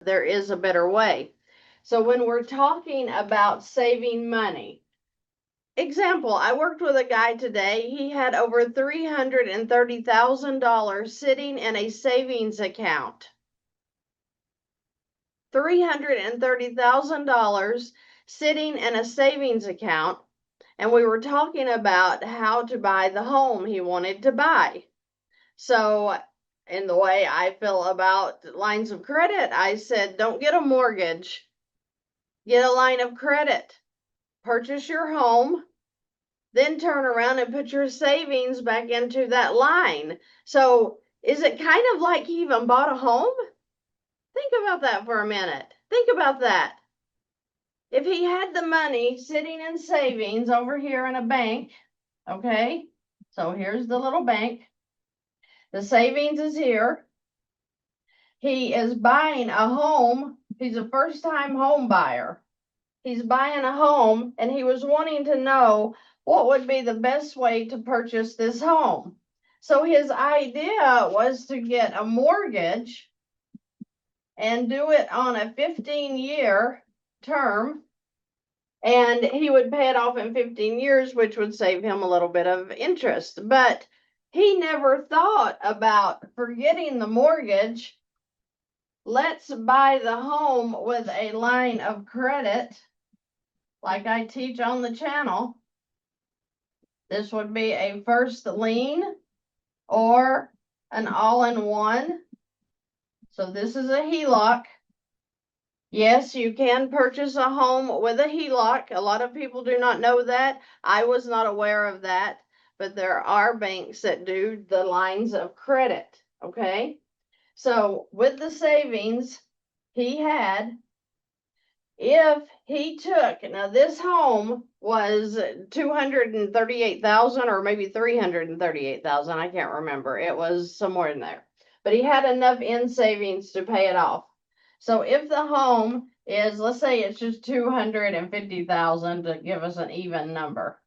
there is a better way. So when we're talking about saving money, example, I worked with a guy today. He had over $330,000 sitting in a savings account. $330,000 sitting in a savings account. And we were talking about how to buy the home he wanted to buy. So, in the way I feel about lines of credit, I said, don't get a mortgage, get a line of credit, purchase your home, then turn around and put your savings back into that line. So, is it kind of like he even bought a home? Think about that for a minute. Think about that. If he had the money sitting in savings over here in a bank, okay, so here's the little bank. The savings is here. He is buying a home. He's a first-time home buyer. He's buying a home, and he was wanting to know what would be the best way to purchase this home. So his idea was to get a mortgage and do it on a 15-year term, and he would pay it off in 15 years, which would save him a little bit of interest. But he never thought about forgetting the mortgage. Let's buy the home with a line of credit, like I teach on the channel. This would be a first lien or an all-in-one. So this is a Heloc. Yes, you can purchase a home with a Heloc. A lot of people do not know that. I was not aware of that, but there are banks that do the lines of credit, okay? So with the savings he had, if he took, now this home was 238,000 or maybe 338,000, I can't remember. It was somewhere in there. But he had enough in savings to pay it off. So if the home is, let's say it's just 250,000 to give us an even number.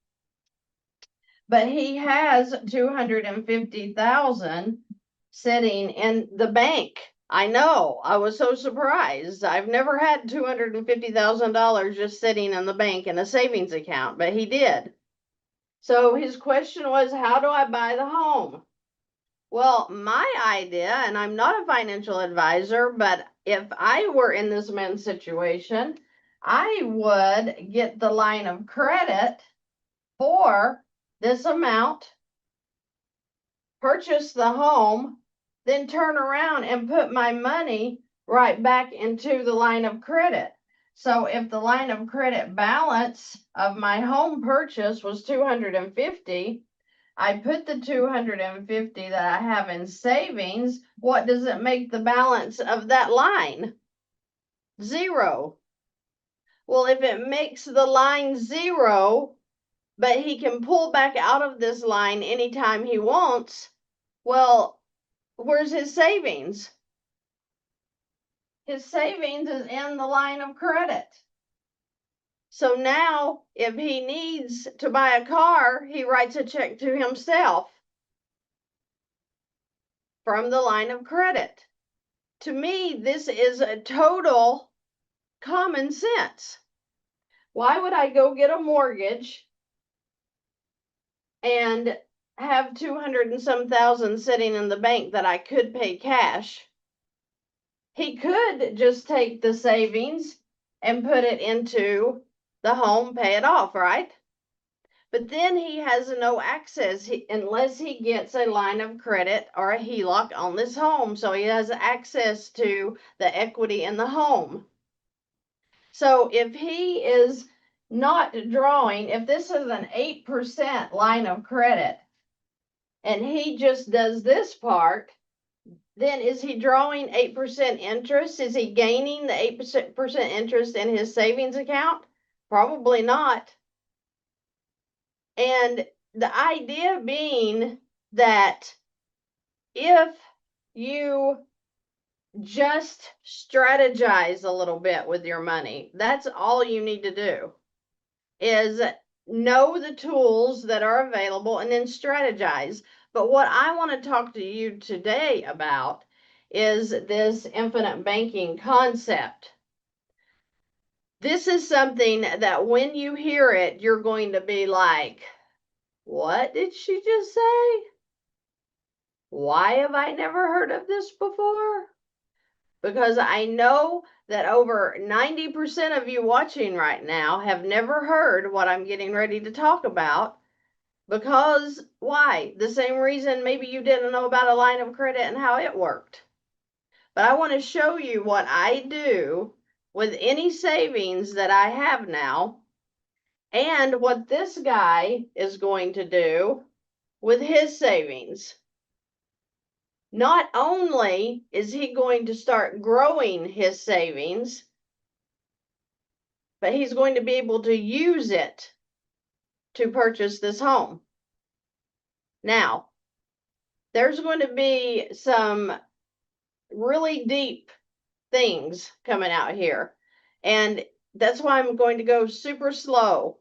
But he has 250,000 sitting in the bank. I know, I was so surprised. I've never had $250,000 just sitting in the bank in a savings account, but he did. So his question was, how do I buy the home? Well, my idea, and I'm not a financial advisor, but if I were in this man's situation, I would get the line of credit for this amount, purchase the home, then turn around and put my money right back into the line of credit. So if the line of credit balance of my home purchase was 250, I put the 250 that I have in savings. What does it make the balance of that line? 0. Well, if it makes the line 0, but he can pull back out of this line anytime he wants, well, where's his savings? His savings is in the line of credit. So now, if he needs to buy a car, he writes a check to himself from the line of credit. To me, this is a total common sense. Why would I go get a mortgage and have 200 and some thousand sitting in the bank that I could pay cash? He could just take the savings and put it into the home, pay it off, right? But then he has no access unless he gets a line of credit or a Heloc on this home. So he has access to the equity in the home. So if he is not drawing, if this is an 8% line of credit and he just does this part, then is he drawing 8% interest? Is he gaining the 8% interest in his savings account? Probably not. And the idea being that if you just strategize a little bit with your money, that's all you need to do, is know the tools that are available and then strategize. But what I want to talk to you today about is this infinite banking concept. This is something that when you hear it, you're going to be like, what did she just say? Why have I never heard of this before? Because I know that over 90% of you watching right now have never heard what I'm getting ready to talk about. Because why? The same reason maybe you didn't know about a line of credit and how it worked. But I want to show you what I do with any savings that I have now, and what this guy is going to do with his savings. Not only is he going to start growing his savings, but he's going to be able to use it to purchase this home. Now, there's going to be some really deep things coming out here, and that's why I'm going to go super slow,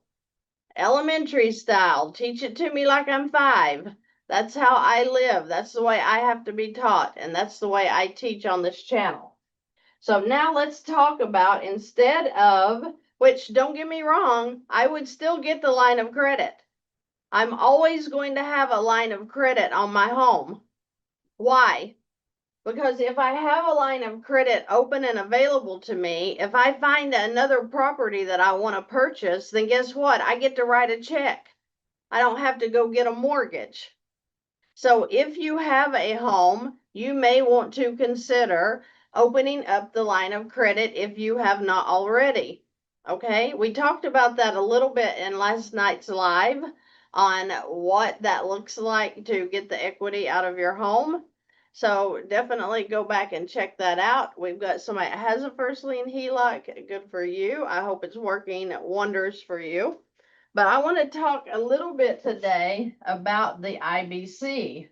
elementary style. Teach it to me like I'm 5. That's how I live. That's the way I have to be taught, and that's the way I teach on this channel. So now let's talk about, instead of, which don't get me wrong, I would still get the line of credit. I'm always going to have a line of credit on my home. Why? Because if I have a line of credit open and available to me, if I find another property that I want to purchase, then guess what? I get to write a check. I don't have to go get a mortgage. So if you have a home, you may want to consider opening up the line of credit if you have not already. Okay, we talked about that a little bit in last night's live on what that looks like to get the equity out of your home. So definitely go back and check that out. We've got somebody that has a first lien Heloc. Good for you. I hope it's working wonders for you. But I want to talk a little bit today about the IBC.